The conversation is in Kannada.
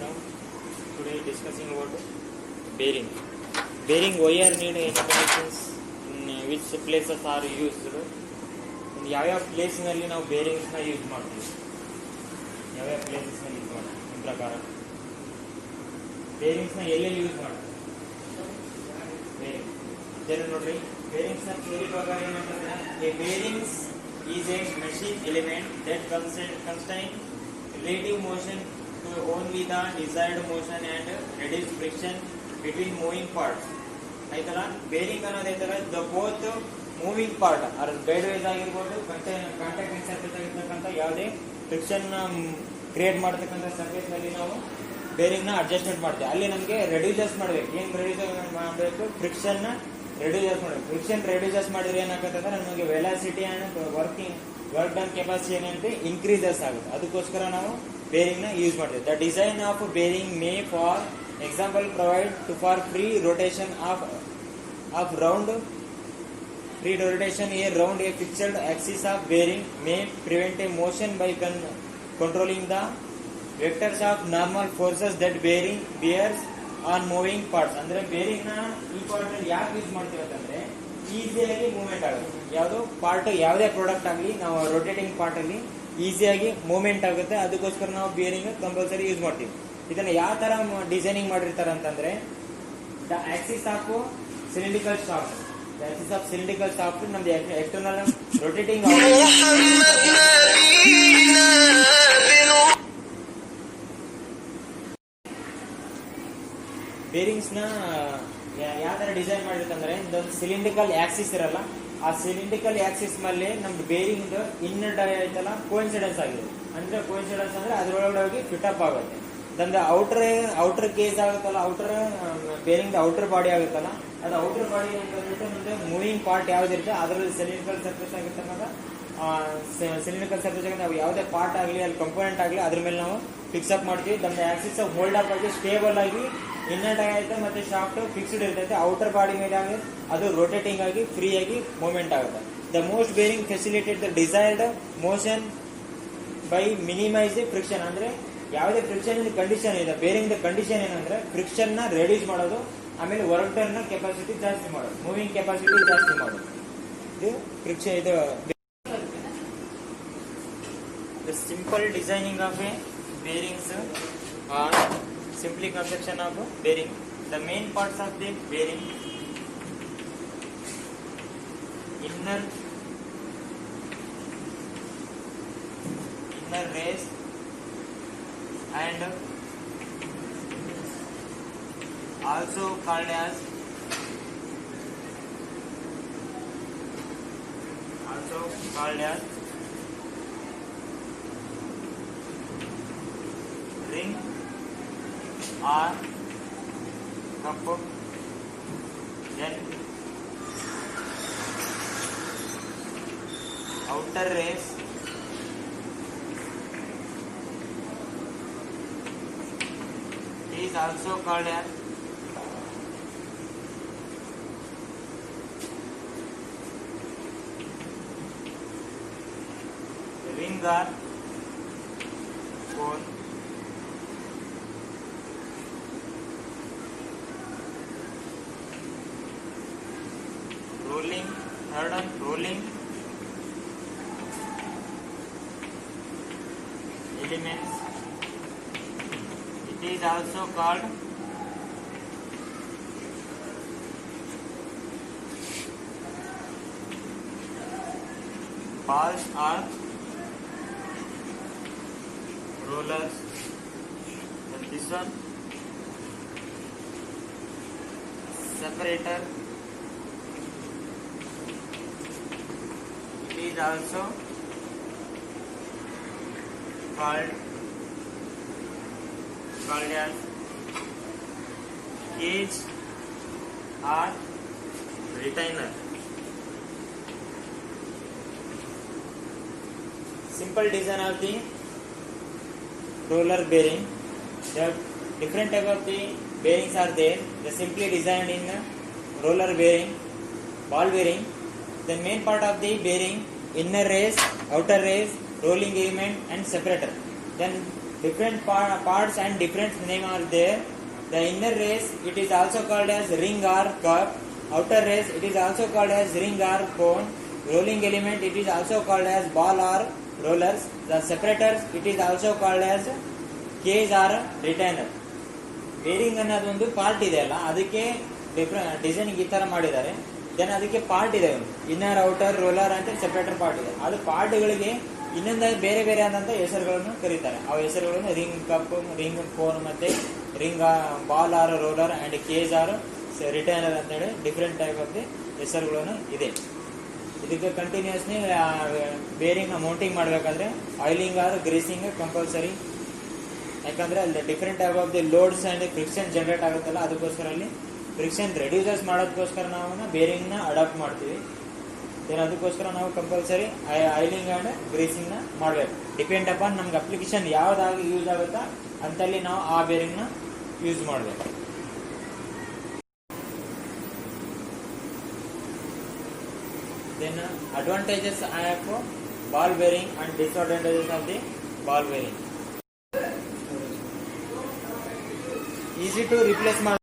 now today discussing about bearing. Bearing wire need any conditions, in which places are used. ಯಾವ ಪ್ಲೇಸ್ನಲ್ಲಿ ನಾವು ಬೇರಿಂಗ್ಸ್ನ ಯೂಸ್ ಮಾಡ್ತೀವಿ, ಯಾವ್ಯಾವ ಪ್ಲೇಸಸ್ನಲ್ಲಿ ಯೂಸ್ ಮಾಡ್ತೀವಿ ನಿಮ್ಮ ಪ್ರಕಾರ ಬೇರಿಂಗ್ಸ್ನ ಎಲ್ಲೆಲ್ಲಿ ಯೂಸ್ ಮಾಡ್ತೀವಿ? ಬೇರಿಂಗ್ ನೋಡ್ರಿ, ಬೇರಿಂಗ್ಸ್ನ ಥಿಯರಿ ಪ್ರಕಾರ ಏನಂತಂದ್ರೆ A bearings is a machine element that constrain relative motion to only the desired motion and reduce friction between moving parts. ಆಯ್ತಲ್ಲ, ಬೇರಿಂಗ್ ಅನ್ನೋದು ಐತಲ್ಲ the both moving part or guide ways ಆಗಿರ್ಬೋದು, ಕಾಂಟ್ಯಾಕ್ಟ್ ಸರ್ಫೇಸ್ ಆಗಿರ್ತಕ್ಕಂಥ ಯಾವುದೇ ಫ್ರಿಕ್ಷನ್ ಕ್ರಿಯೇಟ್ ಮಾಡತಕ್ಕಂಥ ಸರ್ಫೇಸ್ ನಲ್ಲಿ ನಾವು ಬೇರಿಂಗ್ ನ ಅಡ್ಜಸ್ಟ್ಮೆಂಟ್ ಮಾಡ್ತೀವಿ. ಅಲ್ಲಿ ನಮಗೆ ರೆಡ್ಯೂಸಸ್ ಮಾಡ್ಬೇಕು. ಏನ್ ರೆಡ್ಯೂಸ್ ಮಾಡಬೇಕು? ಫ್ರಿಕ್ಷನ್ ನ ರೆಡ್ಯೂಸಸ್ ಮಾಡಬೇಕು. ಫ್ರಿಕ್ಷನ್ ರೆಡ್ಯೂಸಸ್ ಮಾಡಿದ್ರೆ ಏನಾಗುತ್ತೆ, ನಮಗೆ velocity and work done capacity ಏನಂತೆ ಇನ್ಕ್ರೀಸಸ್ ಆಗುತ್ತೆ. ಅದಕ್ಕೋಸ್ಕರ ನಾವು ಬೇರಿಂಗ್ ನ ಯೂಸ್ ಮಾಡ್ತೀವಿ. The design of bearing may for example provide to for free rotation a round a fixed axis of bearing may prevent a motion by controlling the vectors of normal forces that bearing bears on moving parts. ಅಂದ್ರೆ ಬೇರಿಂಗ್ ನ ಈ ಪಾರ್ಟ್ ಅಲ್ಲಿ ಯಾಕೆ ಯೂಸ್ ಮಾಡ್ತೀವಿ ಅಂತಂದ್ರೆ ಈಸಿಯಾಗಿ ಮೂವ್ಮೆಂಟ್ ಆಗುತ್ತೆ. ಯಾವುದು ಪಾರ್ಟ್, ಯಾವುದೇ ಪ್ರಾಡಕ್ಟ್ ಆಗಲಿ ನಾವು ರೊಟೇಟಿಂಗ್ ಪಾರ್ಟ್ ಅಲ್ಲಿ ಈಸಿಯಾಗಿ ಮೂವ್ಮೆಂಟ್ ಆಗುತ್ತೆ. ಅದಕ್ಕೋಸ್ಕರ ನಾವು ಬೇರಿಂಗ್ ಕಂಪಲ್ಸರಿ ಯೂಸ್ ಮಾಡ್ತೀವಿ. ಇದನ್ನ ಯಾವ ತರ ಡಿಸೈನಿಂಗ್ ಮಾಡಿರ್ತಾರೆ ಅಂತಂದ್ರೆ the Axis of cylindrical shaft, the Axis of cylindrical shaft ನಮ್ದು ಎಕ್ಸ್ಟರ್ನಲ್ ರೊಟೇಟಿಂಗ್ ಬೇರಿಂಗ್ಸ್ ನ ಯಾವ ತರ ಡಿಸೈನ್ ಮಾಡಿರ್ತಂದ್ರೆ ಒಂದು ಸಿಲಿಂಡ್ರಿಕಲ್ ಆಕ್ಸಿಸ್ ಇರಲ್ಲ, ಆ ಸಿಲಿಂಡ್ರಿಕಲ್ ಆಕ್ಸಿಸ್ ಮೇಲೆ ನಮ್ದು ಬೇರಿಂಗ್ ಇನ್ನರ್ ಐತಲ್ಲ ಕೋಇನ್ಸಿಡೆನ್ಸ್ ಆಗಿದೆ. ಅಂದ್ರೆ ಕೋಇನ್ಸಿಡೆನ್ಸ್ ಅಂದ್ರೆ ಅದ್ರೊಳಗಡೆ ಹೋಗಿ ಫಿಟ್ ಅಪ್ ಆಗುತ್ತೆ. ದಂದ್ರೆ ಔಟರ್ ಕೇಸ್ ಆಗುತ್ತಲ್ಲ, ಔಟರ್ ಬೇರಿಂಗ್ ಔಟರ್ ಬಾಡಿ ಆಗುತ್ತಲ್ಲ, ಅದು ಔಟರ್ ಬಾಡಿ ಅಂತಂದ್ಬಿಟ್ಟು ಮುಂದೆ ಮೂವಿಂಗ್ ಪಾರ್ಟ್ ಯಾವ್ದಿರುತ್ತೆ ಅದರಲ್ಲಿ ಸಿಲಿಂಡ್ರಿಕಲ್ ಸರ್ಫೇಸ್ ಆಗಿರ್ತಕ್ಕಂಥ ಸಿಲಿಂಡ್ರಿಕಲ್ ಸರ್ಫೇಸ್ ಆಗಿ ನಾವು ಯಾವುದೇ ಪಾರ್ಟ್ ಆಗಲಿ ಅಲ್ಲಿ ಕಂಪೋನೆಂಟ್ ಆಗಲಿ ಅದ್ರ ಮೇಲೆ ನಾವು ಫಿಕ್ಸ್ ಅಪ್ ಮಾಡ್ತೀವಿ. ದಂದ್ರೆ ಆಕ್ಸಿಸ್ ಹೋಲ್ಡ್ ಅಪ್ ಆಗಿ ಸ್ಟೇಬಲ್ ಆಗಿ ಇನ್ನರ್ ಆಗುತ್ತೆ, ಮತ್ತೆ ಶಾಫ್ಟ್ ಫಿಕ್ಸ್ಡ್ ಇರ್ತೈತೆ. ಔಟರ್ ಬಾಡಿ ಮೇಲೆ ಆಗಿ ಅದು ರೊಟೇಟಿಂಗ್ ಆಗಿ ಫ್ರೀ ಆಗಿ ಮೂವ್ಮೆಂಟ್ ಆಗುತ್ತೆ. The most bearing facilitate the desired motion by minimise friction. ಅಂದ್ರೆ ಯಾವುದೇ ಫ್ರಿಕ್ಷನ್ ಕಂಡೀಷನ್ ಇದೆ, ಬೇರಿಂಗ್ ದ ಕಂಡೀಷನ್ ಏನಂದ್ರೆ ಫ್ರಿಕ್ಷನ್ ನ ರೆಡ್ಯೂಸ್ ಮಾಡೋದು, ಆಮೇಲೆ ವರ್ಕ್ ಡನ್ ನ ಕೆಪಾಸಿಟಿ ಜಾಸ್ತಿ ಮಾಡೋದು, ಮೂವಿಂಗ್ ಕೆಪಾಸಿಟಿ ಜಾಸ್ತಿ ಮಾಡೋದು. ಇದು ಫ್ರಿಕ್ಷನ್. ಇದು the simple designing of a bearings are simply construction of bearing. The main parts of the bearing: inner race and also called as ring or cup. Then outer race, is also called as ring or cone. Rolling, third one, rolling elements. It is also called balls or rollers. And this one, separator. Is also called as cage or retainer. Simple design of the roller bearing. There are different type of the bearings are there. They are simply designed in roller bearing, ball bearing. The main part of the bearing: inner race, outer race, rolling element and separator. Then different parts and different name are there. The inner race, it is also called as ring or cup. Outer race, it is also called as ring or cone. Rolling element, it is also called as ball or rollers. The separators, it is also called as cage or retainer. Bearing ಅನ್ನೋದು ಒಂದು ಪಾರ್ಟ್ ಇದೆ ಅಲ್ಲ, ಅದಕ್ಕೆ ಡಿಸೈನ್ ಈ ತರ ಮಾಡಿದ್ದಾರೆ. ದೆನ್ ಅದಕ್ಕೆ ಪಾರ್ಟ್ ಇದೆ, ಇನ್ನರ್ ಔಟರ್ ರೋಲರ್ ಅಂತ ಸೆಪರೇಟರ್ ಪಾರ್ಟ್ ಇದೆ. ಅದು ಪಾರ್ಟ್ಗಳಿಗೆ ಇನ್ನೊಂದು ಬೇರೆ ಬೇರೆ ಆದಂತ ಹೆಸರುಗಳನ್ನು ಕರೀತಾರೆ. ಆ ಹೆಸರುಗಳನ್ನು ರಿಂಗ್ ಕಪ್, ರಿಂಗ್ ಕೋನ್, ಮತ್ತೆ ring ball or roller and cage or retainer ಅಂತ ಹೇಳಿ ಡಿಫ್ರೆಂಟ್ ಟೈಪ್ ಆಫ್ ಹೆಸರುಗಳನ್ನು ಇದೆ. ಇದಕ್ಕೆ ಕಂಟಿನ್ಯೂಸ್ಲಿ ಬೇರಿಂಗ್ ಮೌಂಟಿಂಗ್ ಮಾಡಬೇಕಾದ್ರೆ ಆಯಿಲಿಂಗ್ ಆರ್ ಗ್ರೀಸಿಂಗ್ ಕಂಪಲ್ಸರಿ. ಯಾಕಂದ್ರೆ ಅಲ್ಲಿ different type of the loads and friction generate ಆಗುತ್ತಲ್ಲ, ಅದಕ್ಕೋಸ್ಕರ ಅಲ್ಲಿ ಫ್ರಿಕ್ಷನ್ ರೆಡ್ಯೂಸಸ್ ಮಾಡೋದಕ್ಕೋಸ್ಕರ ನಾವು ಬೇರಿಂಗ್ ನ ಅಡಾಪ್ಟ್ ಮಾಡ್ತೀವಿ. ಅದಕ್ಕೋಸ್ಕರ ನಾವು ಕಂಪಲ್ಸರಿ ಆಯಿಲಿಂಗ್ ಅಂಡ್ ಗ್ರೀಸಿಂಗ್ ನ ಮಾಡಬೇಕು. ಡಿಪೆಂಡ್ ಅಪಾನ್ ನಮ್ಗೆ ಅಪ್ಲಿಕೇಶನ್ ಯಾವ್ದಾಗಿ ಯೂಸ್ ಆಗುತ್ತಾ ಅಂತಲ್ಲಿ ನಾವು ಆ ಬೇರಿಂಗ್ ನ ಯೂಸ್ ಮಾಡಬೇಕು. Then advantages of ball bearing and disadvantages of the ball bearing. Easy to replace